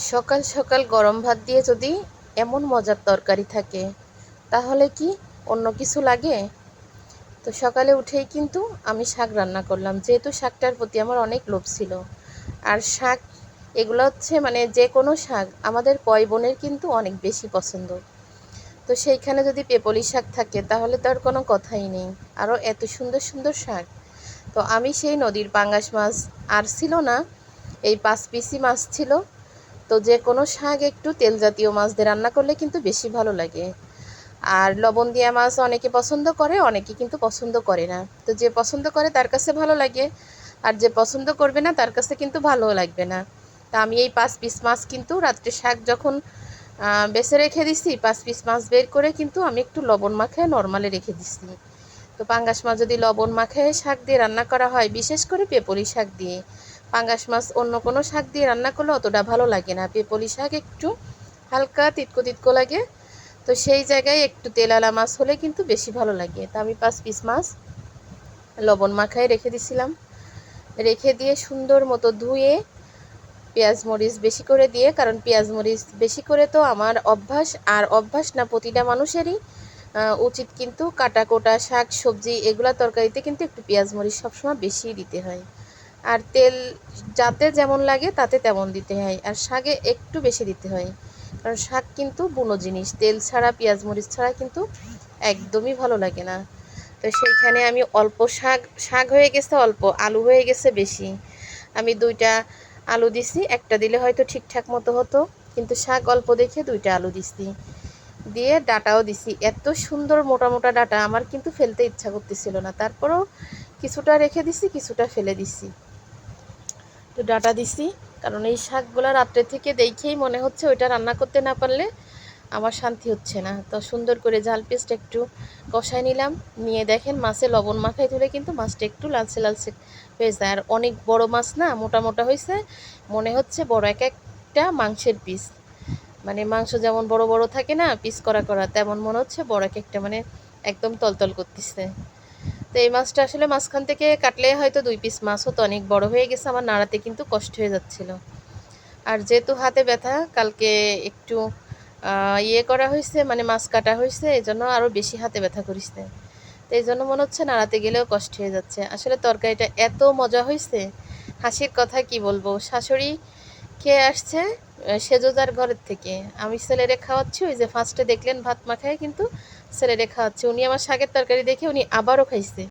সকাল সকাল গরম ভাত দিয়ে যদি এমন মজার তরকারি থাকে তাহলে কি অন্য কিছু লাগে? তো সকালে উঠেই কিন্তু আমি শাক রান্না করলাম, যেহেতু শাকটার প্রতি আমার অনেক লোভ ছিল। আর শাক এগুলো হচ্ছে মানে যে কোনো শাক আমাদের কয় বোনের কিন্তু অনেক বেশি পছন্দ। তো সেইখানে যদি পেপলি শাক থাকে তাহলে তো আর কোনো কথাই নেই, আরও এত সুন্দর সুন্দর শাক। তো আমি সেই নদীর পাঙ্গাস মাছ আর ছিল না, এই 5 পিসি মাছ ছিল। তো যে কোনো শাক একটু তেল জাতীয় মাছ দিয়ে রান্না করলে কিন্তু বেশি ভালো লাগে। আর লবণ দিয়া মাছ অনেকে পছন্দ করে, অনেকে কিন্তু পছন্দ করে না। তো যে পছন্দ করে তার কাছে ভালো লাগে, আর যে পছন্দ করবে না তার কাছে কিন্তু ভালো লাগবে না। তা আমি এই 5 পিস মাছ কিন্তু রাত্রে শাক যখন বেছে রেখে দিছি, 5 পিস মাছ বের করে কিন্তু আমি একটু লবণ মাখায় নর্মালে রেখে দিছি। তো পাঙ্গাস মাছ যদি লবণ মাখায় শাক দিয়ে রান্না করা হয়, বিশেষ করে পেপলি শাক দিয়ে, পাঙ্গাস মাছ অন্য কোনো শাক দিয়ে রান্না করলে অতটা ভালো লাগে না, পেপলি শাক একটু হালকা তিতকো তিতকো লাগে। তো সেই জায়গায় একটু তেলালা মাছ হলে কিন্তু বেশি ভালো লাগে। তা আমি 5 পিস মাছ লবণ মাখায় রেখে দিছিলাম, রেখে দিয়ে সুন্দর মতো ধুয়ে পেঁয়াজ মরিচ বেশি করে দিয়ে, কারণ পেঁয়াজ মরিচ বেশি করে তো আমার অভ্যাস, আর অভ্যাস না প্রতিটা মানুষেরই উচিত কিন্তু কাটা কোটা শাক সবজি এগুলা তরকারিতে কিন্তু একটু পেঁয়াজ মরিচ সবসময় বেশি দিতে হয়। আর তেল যাতে যেমন লাগে তাতে তেমন দিতে হয়, আর শাকে একটু বেশি দিতে হয়, কারণ শাক কিন্তু বুনো জিনিস, তেল ছাড়া পেঁয়াজ মরিচ ছাড়া কিন্তু একদমই ভালো লাগে না। তো সেইখানে আমি অল্প শাক শাক হয়ে গেছে অল্প, আলু হয়ে গেছে বেশি। আমি 2টা আলু দিছি, একটা দিলে হয়তো ঠিকঠাক মতো হতো, কিন্তু শাক অল্প দেখে 2টা আলু দিছি, দিয়ে ডাটাও দিছি। এত সুন্দর মোটা মোটা ডাটা আমার কিন্তু ফেলতে ইচ্ছা করতেছিল না, তারপরেও কিছুটা রেখে দিছি কিছুটা ফেলে দিছি। তো ডাটা দিছি, কারণ এই শাকগুলো রাত্রে থেকে দেখেই মনে হচ্ছে ওইটা রান্না করতে না পারলে আমার শান্তি হচ্ছে না। তো সুন্দর করে ঝাল পেস্ট একটু কষায় নিলাম, নিয়ে দেখেন মাছে লবণ মাখায় তুলে কিন্তু মাছটা একটু লালচে লালচে হয়ে যায়। আর অনেক বড় মাছ না, মোটা মোটা হয়েছে, মনে হচ্ছে বড় এক একটা মাংসের পিস। মানে মাংস যেমন বড় বড় থাকে না পিস করা করা, তেমন মনে হচ্ছে বড় এক একটা, মানে একদম তলতল করতেছে। তো এই মাছটা আসলে মাঝখান থেকে কাটলে হয়তো 2 পিস মাছ হতো, অনেক বড় হয়ে গেছে, আমার নাড়াতে কিন্তু কষ্ট হয়ে যাচ্ছিল। আর যেহেতু হাতে ব্যথা, কালকে একটু ইয়ে করা হয়েছে, মানে মাছ কাটা হয়েছে, এই জন্য আরও বেশি হাতে ব্যথা করিছে। তো এই জন্য মনে হচ্ছে নাড়াতে গেলেও কষ্ট হয়ে যাচ্ছে। আসলে তরকারিটা এত মজা হয়েছে, হাসির কথা কি বলবো। শাশুড়ি খেয়ে আসছে সেজোদার ঘরের থেকে, আমি ছেলেরে খাওয়াচ্ছি, ওই যে ফার্স্টে দেখলেন ভাত মাখায় কিন্তু ছেলেরে খাওয়াচ্ছি, উনি আমার শাকের তরকারি দেখে উনি আবারও খাইছে।